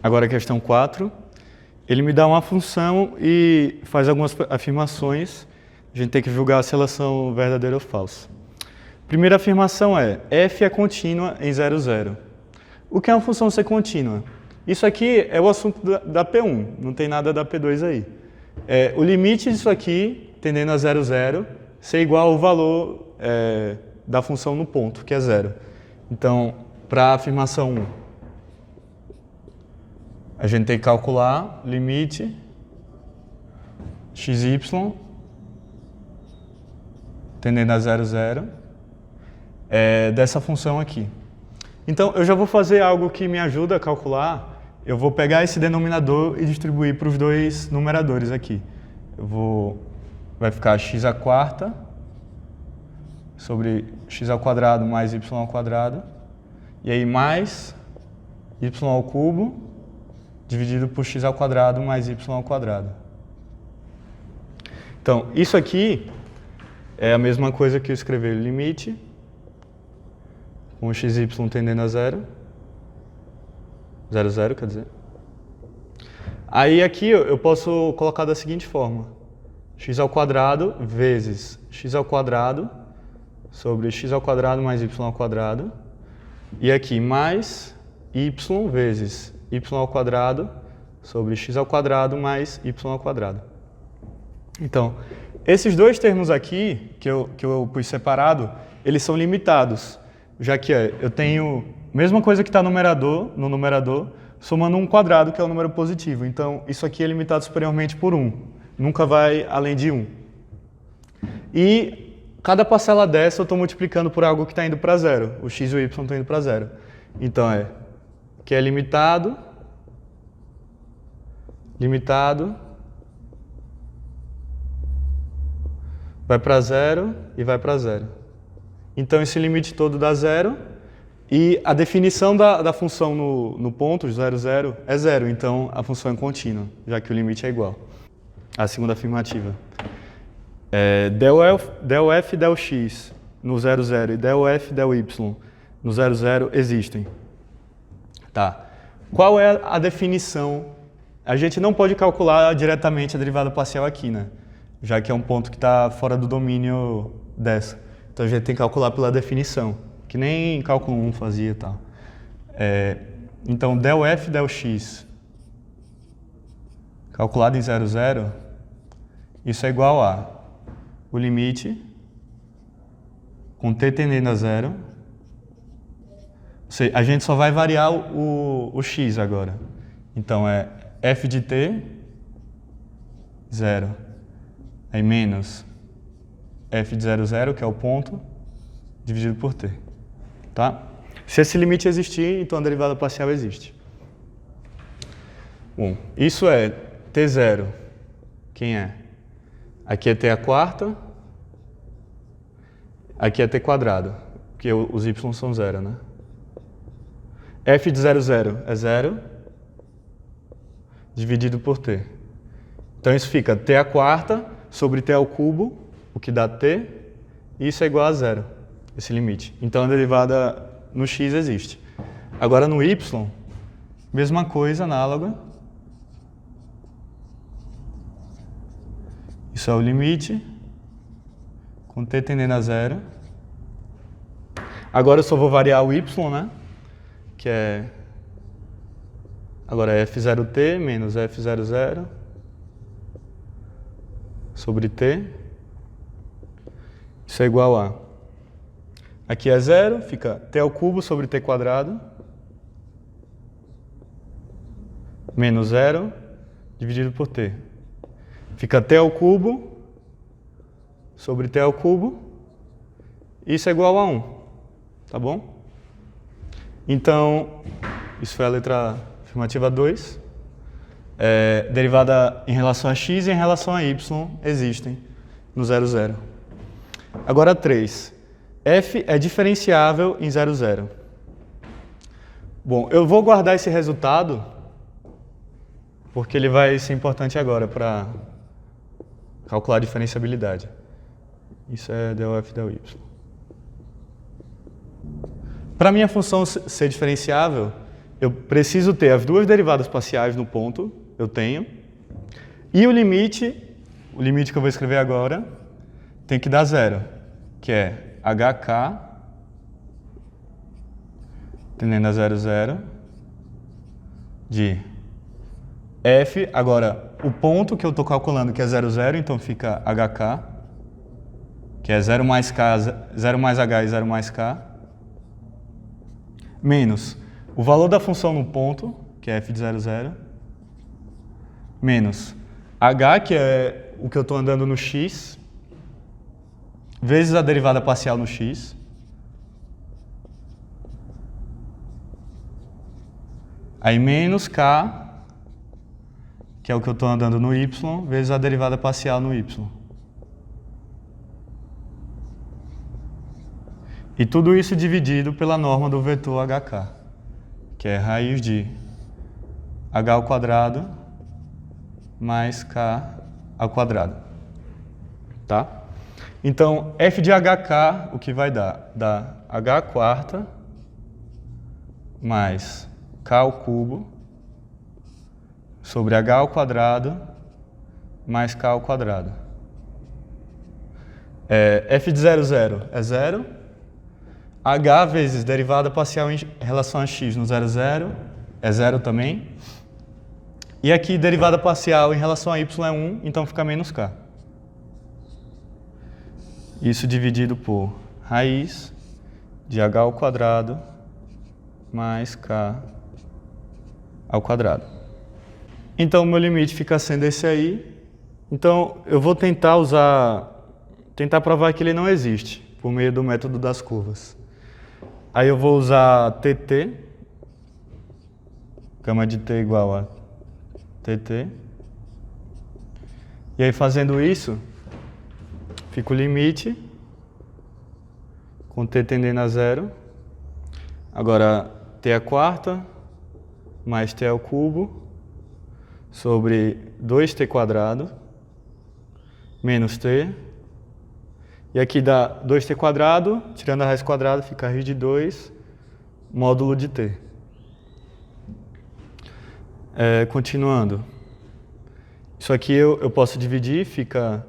Agora a questão 4. Ele me dá uma função e faz algumas afirmações. A gente tem que julgar se elas são verdadeiras ou falsas. Primeira afirmação é: f é contínua em 0, 0. O que é uma função ser contínua? Isso aqui é o assunto da P1, não tem nada da P2 aí. O limite disso aqui, tendendo a 0, 0, ser igual ao valor da função no ponto, que é 0. Então, para a afirmação 1, a gente tem que calcular limite xy tendendo a 0, 0 dessa função aqui. Então, eu já vou fazer algo que me ajuda a calcular. Eu vou pegar esse denominador e distribuir para os dois numeradores aqui. Vai ficar x² sobre x² mais y², e aí mais y³ dividido por x² mais y². Então, isso aqui é a mesma coisa que eu escrever limite com xy tendendo a 0, 0, 0, quer dizer. Aí aqui eu posso colocar da seguinte forma: x² vezes x² sobre x² mais y², e aqui mais y vezes y² sobre x² mais y². Então, esses dois termos aqui, que eu pus separado, eles são limitados, já que eu tenho a mesma coisa que está no numerador, somando um quadrado, que é o número positivo. Então, isso aqui é limitado superiormente por 1. Nunca vai além de 1. E cada parcela dessa eu estou multiplicando por algo que está indo para 0. O x e o y estão indo para 0. Então, que é limitado, vai para 0 e vai para 0. Então, esse limite todo dá 0. E a definição da função no ponto, 0, 0, é 0. Então, a função é contínua, já que o limite é igual. A segunda afirmativa. Del f, del x no 0, 0 e del f, del y no 0, 0 existem. Tá. Qual é a definição? A gente não pode calcular diretamente a derivada parcial aqui, né? Já que é um ponto que está fora do domínio dessa. Então, a gente tem que calcular pela definição, que nem cálculo 1 fazia e tal. Então, del f, del x, calculado em 0, 0, isso é igual a o limite com t tendendo a 0. Ou seja, a gente só vai variar o x agora. Então, f de t, 0. Aí menos f de 0, 0, que é o ponto, dividido por t. Tá? Se esse limite existir, então a derivada parcial existe. Bom, isso é t0. Quem é? Aqui é t², aqui é t², porque os y são 0, né? F de 0, 0 é 0, dividido por t. Então isso fica t² sobre t², o que dá t, e isso é igual a 0, esse limite. Então a derivada no x existe. Agora no y, mesma coisa, análoga. Isso é o limite, com t tendendo a 0. Agora eu só vou variar o y, né? Que é... Agora é f0t menos f00 sobre t. Isso é igual a... Aqui é 0, fica t³ sobre t² menos 0 dividido por t. Fica t³ sobre t³. Isso é igual a 1. Tá bom? Então, isso foi a letra afirmativa 2. Derivada em relação a x e em relação a y existem no 0, 0. Agora 3. F é diferenciável em 0, 0. Bom, eu vou guardar esse resultado porque ele vai ser importante agora para calcular a diferenciabilidade. Isso é del f, del y. Para minha função ser diferenciável, eu preciso ter as duas derivadas parciais no ponto, eu tenho, e o limite que eu vou escrever agora, tem que dar zero, que é hk tendendo a 0, 0, de f, agora o ponto que eu estou calculando que é 0, 0, então fica hk, que é 0 mais k, 0 mais h e 0 mais k, menos o valor da função no ponto, que é f de 0, 0, menos h, que é o que eu estou andando no x, vezes a derivada parcial no x, aí menos k, que é o que eu estou andando no y, vezes a derivada parcial no y. E tudo isso dividido pela norma do vetor hk, que é raiz de h ao quadrado mais k ao quadrado. Tá? Então, f de hk, o que vai dar? Dá h quarta mais k ao cubo sobre h ao quadrado mais k ao quadrado. F de 0, 0 é 0. H vezes derivada parcial em relação a x no 0, 0 é 0 também. E aqui derivada parcial em relação a y é 1, então fica menos k. Isso dividido por raiz de h ao quadrado mais k ao quadrado. Então, o meu limite fica sendo esse aí. Então, eu vou tentar provar que ele não existe, por meio do método das curvas. Aí eu vou usar TT, gama de t igual a TT. E aí, fazendo isso, fica o limite, com t tendendo a 0. Agora, t à quarta mais t ao cubo sobre 2t quadrado menos t. E aqui dá 2t quadrado, tirando a raiz quadrada, fica a raiz de 2, módulo de t. Continuando. Isso aqui eu posso dividir, fica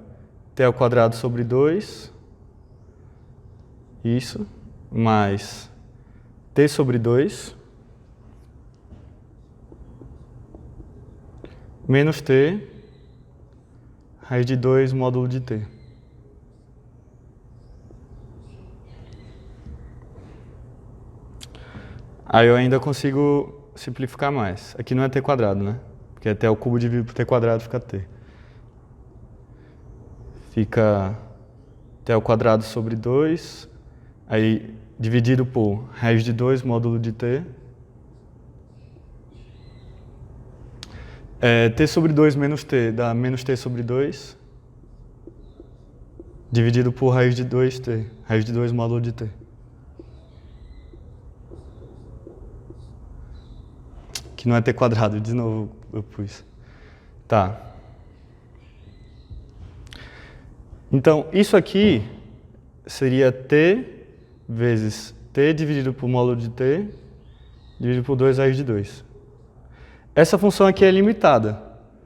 t ao quadrado sobre 2, isso, mais t sobre 2, menos t, raiz de 2, módulo de t. Aí eu ainda consigo simplificar mais. Aqui não é t quadrado, né? Porque é t ao cubo dividido por t quadrado fica t. Fica t ao quadrado sobre 2, aí dividido por raiz de 2, módulo de t. T sobre 2 menos t dá menos t sobre 2, dividido por raiz de 2t, raiz de 2 módulo de t. Que não é t quadrado, de novo eu pus. Tá. Então, isso aqui seria t vezes t dividido por módulo de t, dividido por 2 raiz de 2. Essa função aqui é limitada.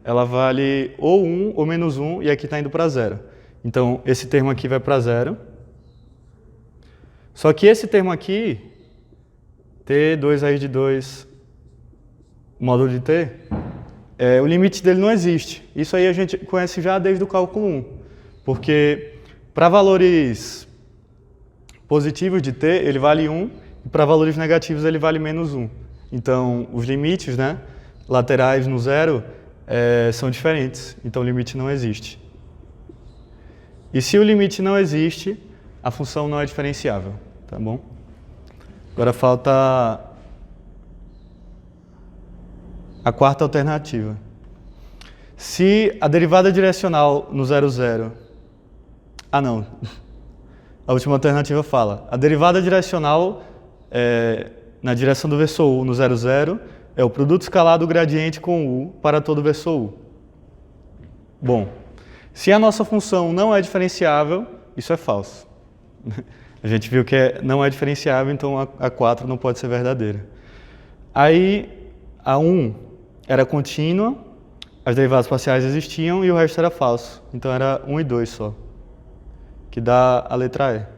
Ela vale ou 1 ou menos 1, e aqui está indo para 0. Então, esse termo aqui vai para 0. Só que esse termo aqui, t, 2 raiz de 2, módulo de t, o limite dele não existe. Isso aí a gente conhece já desde o cálculo 1. Porque para valores positivos de t, ele vale 1, e para valores negativos ele vale menos 1. Então, os limites, né, laterais no zero são diferentes. Então, o limite não existe. E se o limite não existe, a função não é diferenciável. Tá bom? Agora falta a quarta alternativa. Se a derivada direcional no 0, 0... Ah, não. A última alternativa fala. A derivada direcional na direção do vetor u no 0, 0 é o produto escalar do gradiente com u para todo vetor u. Bom, se a nossa função não é diferenciável, isso é falso. A gente viu que não é diferenciável, então a 4 não pode ser verdadeira. Aí, a 1 era contínua, as derivadas parciais existiam e o resto era falso. Então era 1 e 2 só, que dá a letra E.